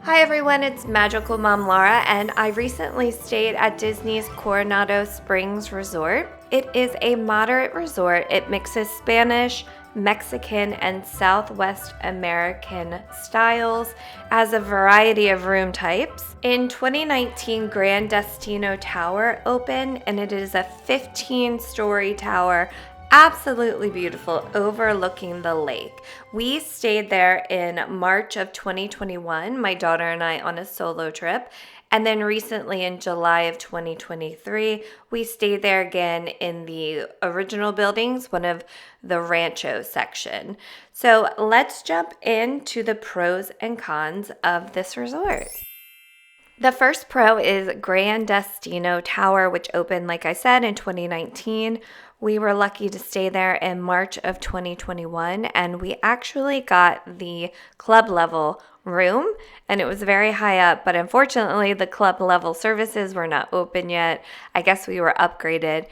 Hi everyone, it's Magical Mom Laura, and I recently stayed at Disney's Coronado Springs Resort. It is a moderate resort. It mixes Spanish, Mexican, and Southwest American styles, as a variety of room types. In 2019, Grand Destino Tower opened, and it is a 15-story tower, absolutely beautiful, overlooking the lake. We stayed there in March of 2021, my daughter and I, on a solo trip. And then recently in July of 2023, we stayed there again in the original buildings, one of the Rancho section. So let's jump into the pros and cons of this resort. The first pro is Grand Destino Tower, which opened, like I said, in 2019. We were lucky to stay there in March of 2021, and we actually got the club level room, and it was very high up, but unfortunately the club level services were not open yet. I guess we were upgraded.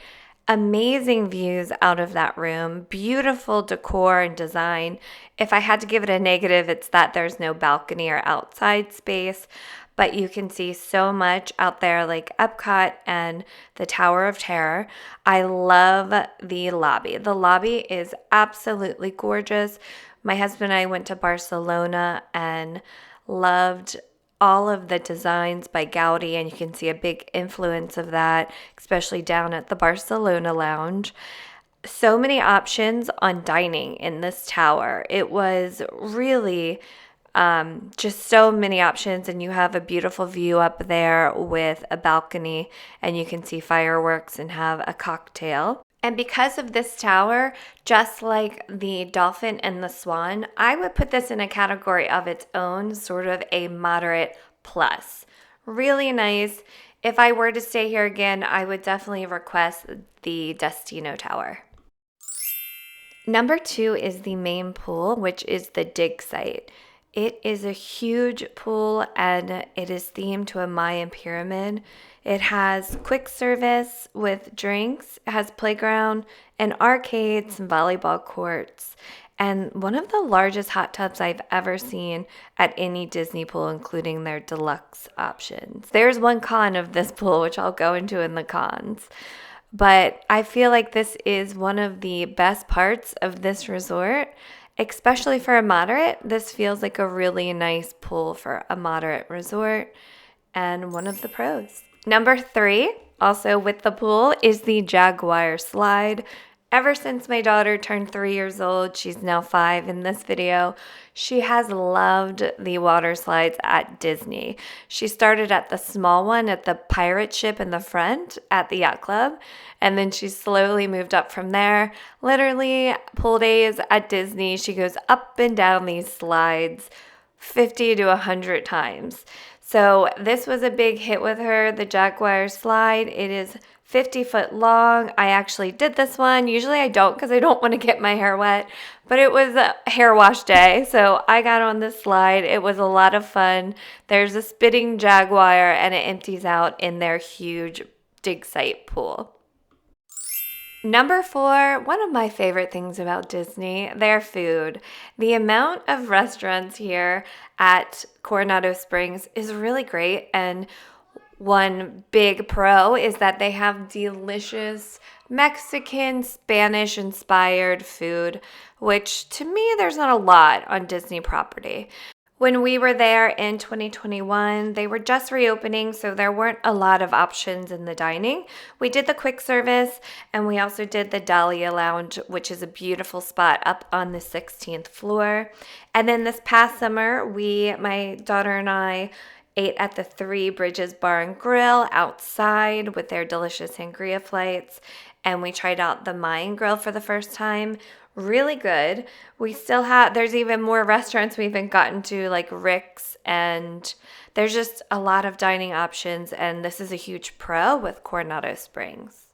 Amazing views out of that room, beautiful decor and design. If I had to give it a negative, it's that there's no balcony or outside space, but you can see so much out there, like Epcot and the Tower of Terror. I love the lobby. The lobby is absolutely gorgeous. My husband and I went to Barcelona and loved all of the designs by Gaudi, and you can see a big influence of that, especially down at the Barcelona Lounge. So many options on dining in this tower. It was really just so many options, and you have a beautiful view up there with a balcony, and you can see fireworks and have a cocktail. And because of this tower, just like the Dolphin and the Swan, I would put this in a category of its own, sort of a moderate plus. Really nice. If I were to stay here again, I would definitely request the Destino Tower. Number 2 is the main pool, which is the dig site. It is a huge pool, and it is themed to a Mayan pyramid. It has quick service with drinks, it has playground and arcades and volleyball courts, and one of the largest hot tubs I've ever seen at any Disney pool, including their deluxe options. There's one con of this pool, which I'll go into in the cons. But I feel like this is one of the best parts of this resort. Especially for a moderate, this feels like a really nice pool for a moderate resort, and one of the pros. Number 3, also with the pool, is the Jaguar Slide. Ever since my daughter turned 3 years old, she's now 5 in this video, she has loved the water slides at Disney. She started at the small one at the pirate ship in the front at the yacht club, and then she slowly moved up from there. Literally, pool days at Disney, she goes up and down these slides 50 to 100 times. So this was a big hit with her, the Jaguar Slide. It is 50 foot long. I actually did this one. Usually I don't, because I don't want to get my hair wet, but it was a hair wash day, so I got on this slide. It was a lot of fun. There's a spitting jaguar, and it empties out in their huge dig site pool. Number 4, one of my favorite things about Disney, their food. The amount of restaurants here at Coronado Springs is really great, and one big pro is that they have delicious Mexican, Spanish-inspired food, which to me, there's not a lot on Disney property. When we were there in 2021, they were just reopening, so there weren't a lot of options in the dining. We did the quick service, and we also did the Dahlia Lounge, which is a beautiful spot up on the 16th floor. And then this past summer, my daughter and I, ate at the Three Bridges Bar and Grill outside with their delicious sangria flights, and we tried out the Mayan Grill for the first time. Really good. There's even more restaurants we haven't gotten to, like Rick's, and there's just a lot of dining options, and this is a huge pro with Coronado Springs.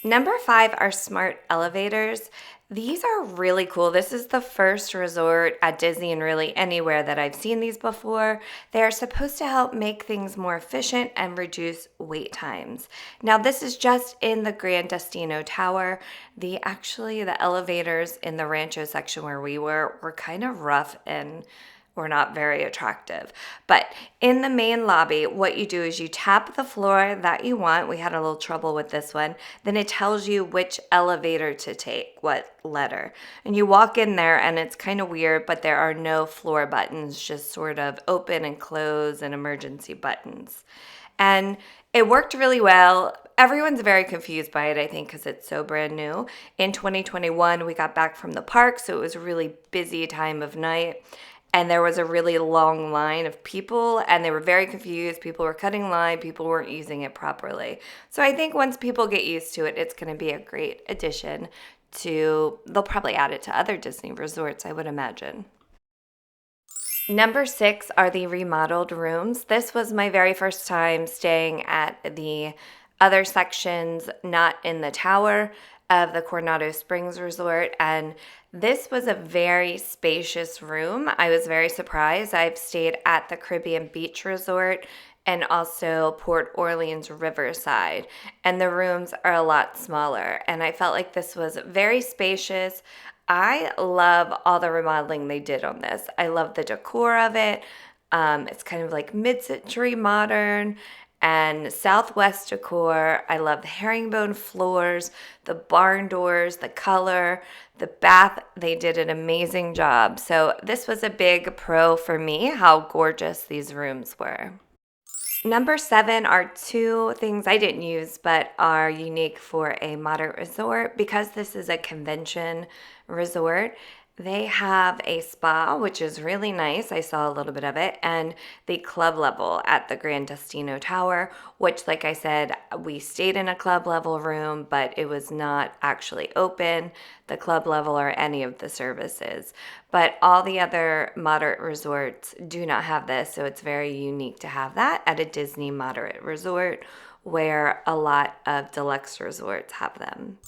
Number 5 are smart elevators. These are really cool. This is the first resort at Disney and really anywhere that I've seen these before. They are supposed to help make things more efficient and reduce wait times. Now, this is just in the Grand Destino Tower. The elevators in the Rancho section where we were kind of rough and were not very attractive. But in the main lobby, what you do is you tap the floor that you want. We had a little trouble with this one. Then it tells you which elevator to take, what letter. And you walk in there and it's kind of weird, but there are no floor buttons, just sort of open and close and emergency buttons. And it worked really well. Everyone's very confused by it, I think, because it's so brand new. In 2021, we got back from the park, so it was a really busy time of night. And there was a really long line of people, and they were very confused. People were cutting line. People weren't using it properly. So I think once people get used to it, it's going to be a great addition to, they'll probably add it to other Disney resorts, I would imagine. Number 6 are the remodeled rooms. This was my very first time staying at the other sections, not in the tower of the Coronado Springs Resort. And this was a very spacious room. I was very surprised. I've stayed at the Caribbean Beach Resort and also Port Orleans Riverside, and the rooms are a lot smaller. And I felt like this was very spacious. I love all the remodeling they did on this. I love the decor of it. It's kind of like mid-century modern and Southwest decor. I love the herringbone floors, the barn doors, the color, the bath. They did an amazing job. So this was a big pro for me, how gorgeous these rooms were. Number 7 are 2 things I didn't use but are unique for a moderate resort. Because this is a convention resort, they have a spa, which is really nice. I saw a little bit of it, and the club level at the Grand Destino Tower, which, like I said, we stayed in a club level room, but it was not actually open, the club level or any of the services. But all the other moderate resorts do not have this, so it's very unique to have that at a Disney moderate resort where a lot of deluxe resorts have them.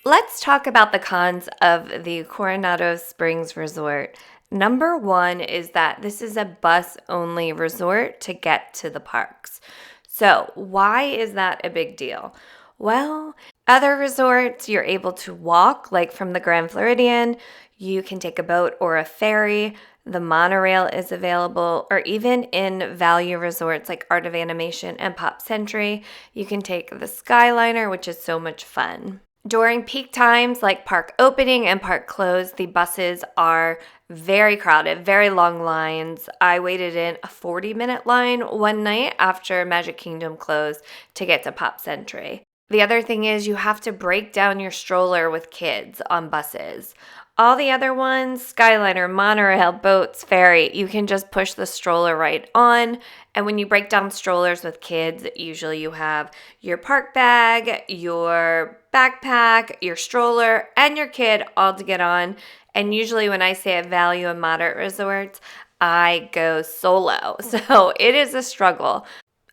Let's talk about the cons of the Coronado Springs Resort. Number 1 is that this is a bus-only resort to get to the parks. So why is that a big deal? Well, other resorts, you're able to walk, like from the Grand Floridian. You can take a boat or a ferry. The monorail is available, or even in value resorts like Art of Animation and Pop Century, you can take the Skyliner, which is so much fun. During peak times like park opening and park close, the buses are very crowded, very long lines. I waited in a 40-minute line one night after Magic Kingdom closed to get to Pop Century. The other thing is you have to break down your stroller with kids on buses. All the other ones, Skyliner, monorail, boats, ferry, you can just push the stroller right on. And when you break down strollers with kids, usually you have your park bag, your backpack, your stroller, and your kid all to get on. And usually when I say at value and moderate resorts, I go solo. So it is a struggle.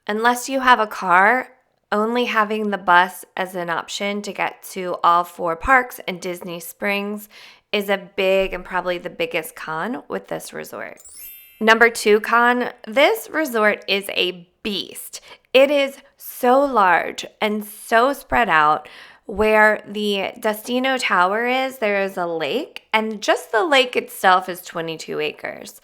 Unless you have a car, only having the bus as an option to get to all 4 parks and Disney Springs is a big and probably the biggest con with this resort. Number 2 con, this resort is a beast. It is so large and so spread out. Where the Destino Tower is, there is a lake, and just the lake itself is 22 acres.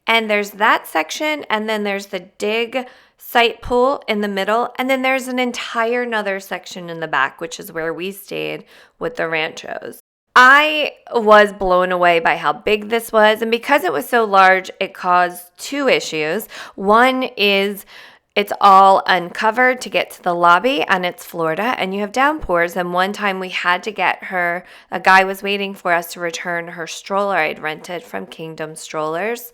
And there's that section, and then there's the dig site pool in the middle, and then there's an entire another section in the back, which is where we stayed with the ranchos. I was blown away by how big this was, and because it was so large, it caused 2 issues. One is it's all uncovered to get to the lobby, and it's Florida, and you have downpours. And one time we had to get her, a guy was waiting for us to return her stroller I'd rented from Kingdom Strollers,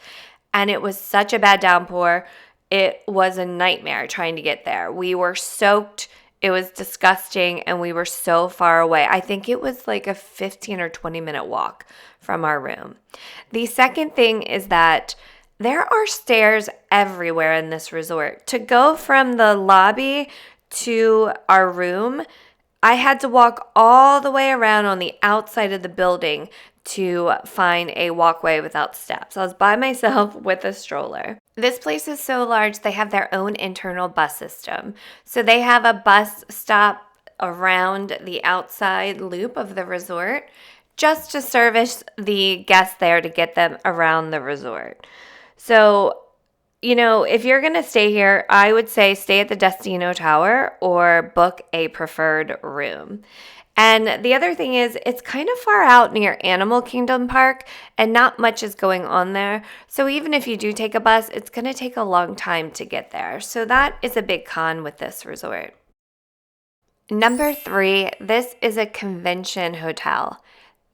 and it was such a bad downpour. It was a nightmare trying to get there. We were soaked. It was disgusting, and we were so far away. I think it was like a 15 or 20-minute walk from our room. The second thing is that there are stairs everywhere in this resort. To go from the lobby to our room, I had to walk all the way around on the outside of the building to find a walkway without steps. I was by myself with a stroller. This place is so large, they have their own internal bus system. So they have a bus stop around the outside loop of the resort just to service the guests there to get them around the resort. So, if you're going to stay here, I would say stay at the Destino Tower or book a preferred room. And the other thing is, it's kind of far out near Animal Kingdom Park, and not much is going on there. So even if you do take a bus, it's going to take a long time to get there. So that is a big con with this resort. Number 3, this is a convention hotel.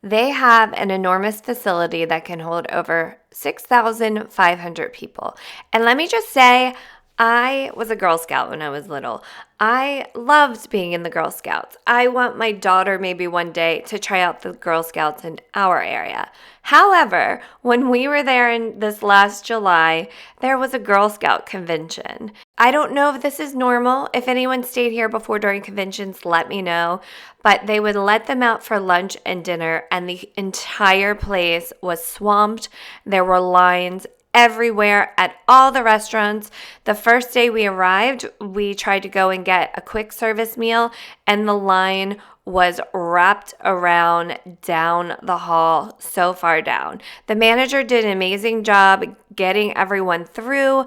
They have an enormous facility that can hold over 6,500 people. And let me just say, I was a Girl Scout when I was little. I loved being in the Girl Scouts. I want my daughter maybe one day to try out the Girl Scouts in our area. However, when we were there in this last July, there was a Girl Scout convention. I don't know if this is normal. If anyone stayed here before during conventions, let me know. But they would let them out for lunch and dinner, and the entire place was swamped. There were lines everywhere at all the restaurants. The first day we arrived, we tried to go and get a quick service meal, and the line was wrapped around down the hall, so far down. The manager did an amazing job getting everyone through.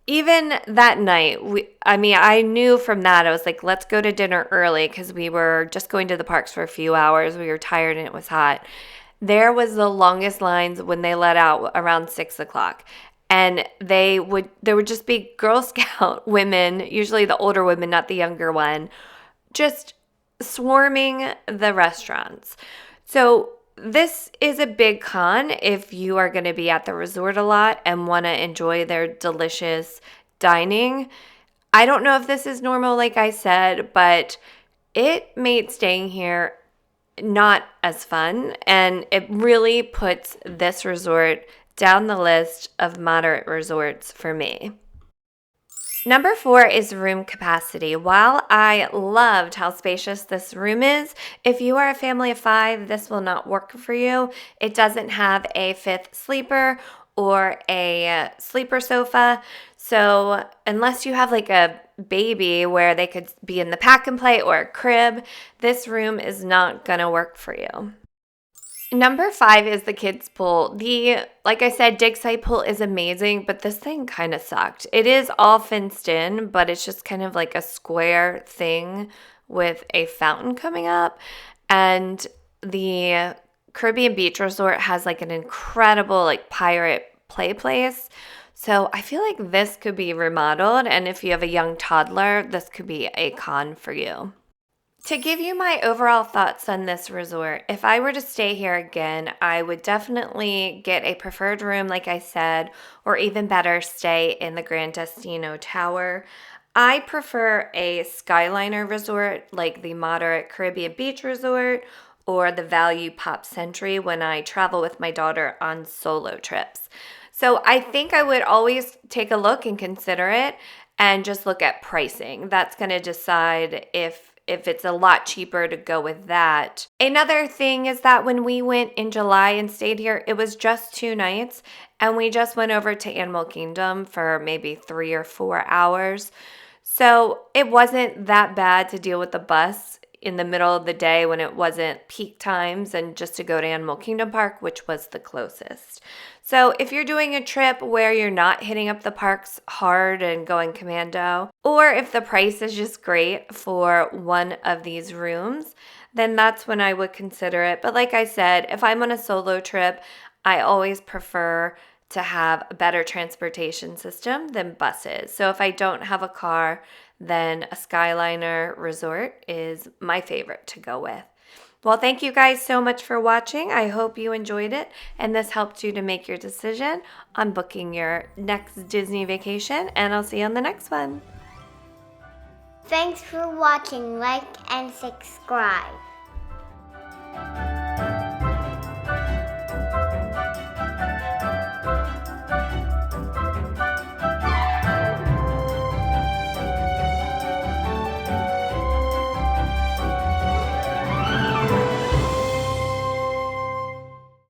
Even that night, I knew from that, I was like, let's go to dinner early because we were just going to the parks for a few hours. We were tired and it was hot. There was the longest lines when they let out around 6 o'clock. And there would just be Girl Scout women, usually the older women, not the younger one, just swarming the restaurants. So this is a big con if you are going to be at the resort a lot and want to enjoy their delicious dining. I don't know if this is normal, like I said, but it made staying here not as fun, and it really puts this resort down the list of moderate resorts for me. Number 4 is room capacity. While I loved how spacious this room is, if you are a family of 5, this will not work for you. It doesn't have a 5th sleeper or a sleeper sofa. So unless you have like a baby where they could be in the pack and play or a crib, this room is not going to work for you. Number 5 is the kids pool. Like I said, dig site pool is amazing, but this thing kind of sucked. It is all fenced in, but it's just kind of like a square thing with a fountain coming up. And the Caribbean Beach Resort has like an incredible like pirate play place. So I feel like this could be remodeled, and if you have a young toddler, this could be a con for you. To give you my overall thoughts on this resort, if I were to stay here again, I would definitely get a preferred room, like I said, or even better, stay in the Grand Destino Tower. I prefer a Skyliner resort like the moderate Caribbean Beach Resort or the Value Pop Century when I travel with my daughter on solo trips. So I think I would always take a look and consider it and just look at pricing. That's going to decide if it's a lot cheaper to go with that. Another thing is that when we went in July and stayed here, it was just 2 nights, and we just went over to Animal Kingdom for maybe 3 or 4 hours. So it wasn't that bad to deal with the bus in the middle of the day when it wasn't peak times and just to go to Animal Kingdom Park, which was the closest. So if you're doing a trip where you're not hitting up the parks hard and going commando, or if the price is just great for one of these rooms, then that's when I would consider it. But like I said, if I'm on a solo trip, I always prefer to have a better transportation system than buses. So if I don't have a car, then a Skyliner resort is my favorite to go with. Well, thank you guys so much for watching. I hope you enjoyed it and this helped you to make your decision on booking your next Disney vacation, and I'll see you on the next one. Thanks for watching. Like and subscribe.